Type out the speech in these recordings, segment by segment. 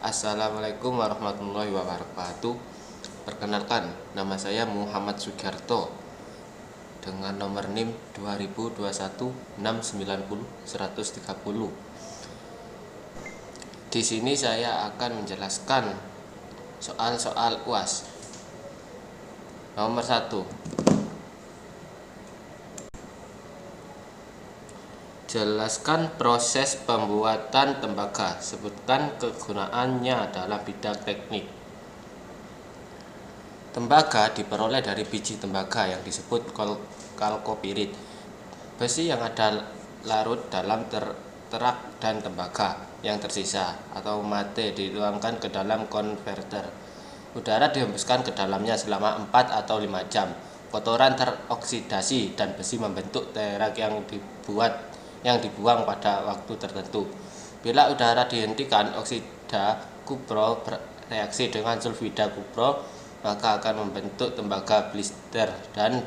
Assalamualaikum warahmatullahi wabarakatuh. Perkenalkan, nama saya Muhammad Sugiarto dengan nomor NIM 2021690130. Di sini saya akan menjelaskan soal-soal UAS. Nomor 1. Jelaskan proses pembuatan tembaga. Sebutkan kegunaannya dalam bidang teknik. Tembaga diperoleh dari biji tembaga yang disebut kalkopirit. Besi yang ada larut dalam terak dan tembaga yang tersisa atau mate dituangkan ke dalam konverter. Udara dihembuskan ke dalamnya selama 4 atau 5 jam. Kotoran teroksidasi dan besi membentuk terak yang dibuang pada waktu tertentu. Bila udara dihentikan, oksida kupro bereaksi dengan sulfida kupro, maka akan membentuk tembaga blister dan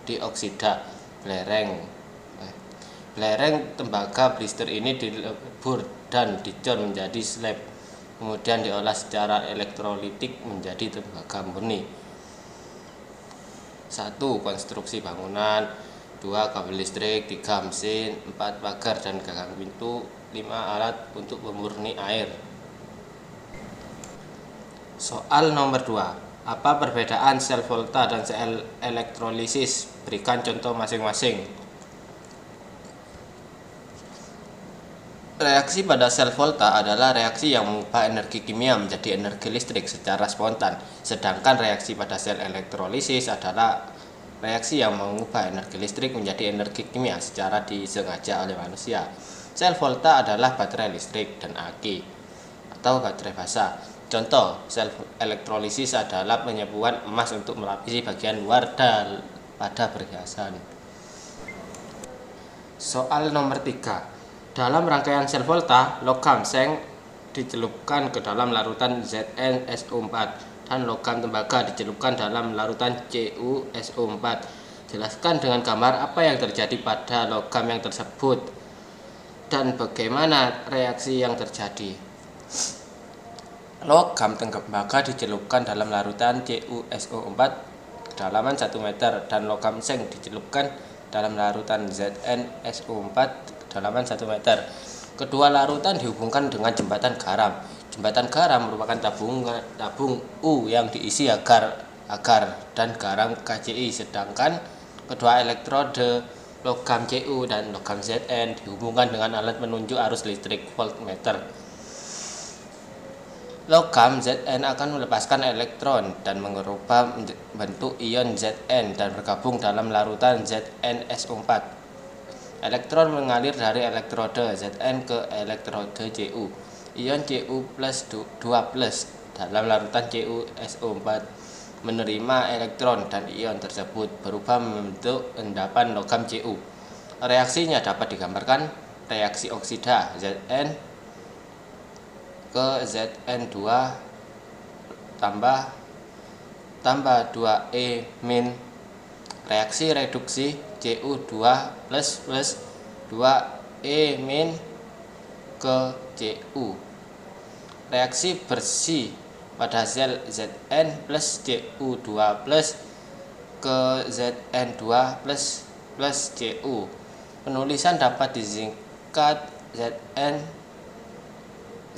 dioksida belerang. Belerang tembaga blister ini dilebur dan dicor menjadi slab, kemudian diolah secara elektrolitik menjadi tembaga murni. 1. Konstruksi bangunan. 2. Kabel listrik. 3. Mesin. 4. Pagar dan gagang pintu. 5. Alat untuk pemurni air. Soal nomor 2. Apa perbedaan sel volta dan sel elektrolisis? Berikan contoh masing-masing. Reaksi pada sel volta adalah reaksi yang mengubah energi kimia menjadi energi listrik secara spontan, sedangkan reaksi pada sel elektrolisis adalah reaksi yang mengubah energi listrik menjadi energi kimia secara disengaja oleh manusia. Sel volta adalah baterai listrik dan aki atau baterai basah. Contoh, sel elektrolisis adalah penyembuhan emas untuk melapisi bagian luar pada perhiasan. Soal nomor 3. Dalam rangkaian sel volta, logam seng dicelupkan ke dalam larutan ZnSO4 dan logam tembaga dicelupkan dalam larutan CuSO4. Jelaskan dengan gambar apa yang terjadi pada logam yang tersebut dan bagaimana reaksi yang terjadi. Logam tembaga dicelupkan dalam larutan CuSO4 kedalaman 1 meter dan logam seng dicelupkan dalam larutan ZnSO4 kedalaman 1 meter. Kedua larutan dihubungkan dengan jembatan garam. Jembatan garam merupakan tabung U yang diisi agar dan garam KCl, sedangkan kedua elektrode logam Cu dan logam Zn dihubungkan dengan alat penunjuk arus listrik voltmeter. Logam Zn akan melepaskan elektron dan mengubah bentuk ion Zn dan bergabung dalam larutan ZnSO4. Elektron mengalir dari elektrode Zn ke elektrode Cu. Ion Cu plus 2 plus dalam larutan CuSO4 menerima elektron dan ion tersebut berubah membentuk endapan logam Cu. Reaksinya dapat digambarkan reaksi oksida Zn ke Zn2 tambah 2E-, reaksi reduksi Cu2 plus 2E- ke Cu. Reaksi bersih pada sel Zn plus Cu2 plus ke Zn2 plus Cu. Penulisan dapat disingkat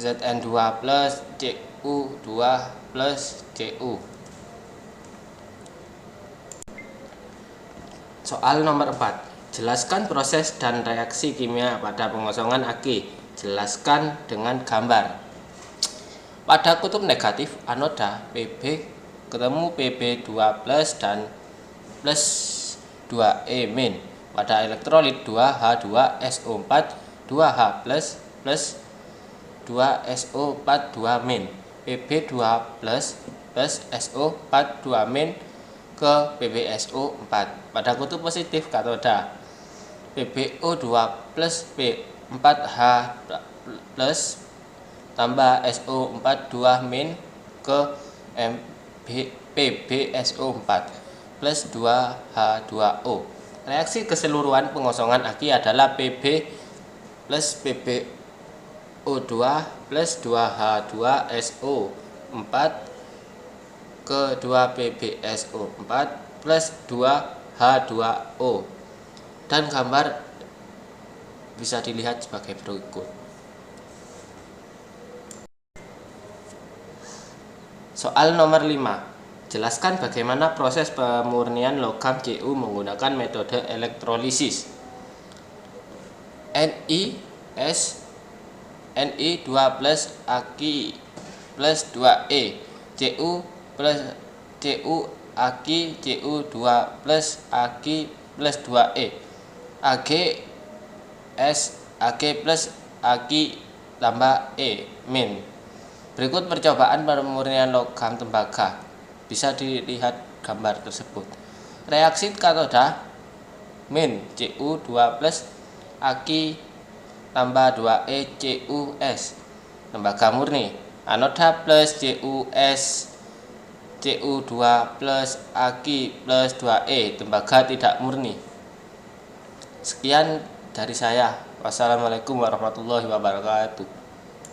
Zn2 plus Cu2 plus Cu. Soal nomor 4. Jelaskan proses dan reaksi kimia pada pengosongan aki. Jelaskan dengan gambar. Pada kutub negatif anoda Pb ketemu Pb2 plus dan plus 2E-. Pada elektrolit 2H2SO4 2H plus 2SO4 2-. Pb2 plus SO4 2- ke PbSO4. Pada kutub positif katoda PbO2 plus P4H plus tambah SO4 2- ke PbSO4 plus 2H2O. Reaksi keseluruhan pengosongan aki adalah Pb plus PbO2 plus 2H2SO 4 ke 2PbSO4 plus 2H2O, dan gambar bisa dilihat sebagai berikut. Soal nomor 5. Jelaskan bagaimana proses pemurnian logam Cu menggunakan metode elektrolisis. Ni 2 plus Aq plus 2E Cu Aq Cu 2 plus Aq plus 2E Ag plus Aq tambah E min. Berikut percobaan pemurnian logam tembaga. Bisa dilihat gambar tersebut. Reaksi katoda min Cu 2 plus Aq tambah 2E CuS, tembaga murni. Anoda plus CuS Cu2 plus Aq plus 2E, tembaga tidak murni. Sekian dari saya. Wassalamualaikum warahmatullahi wabarakatuh.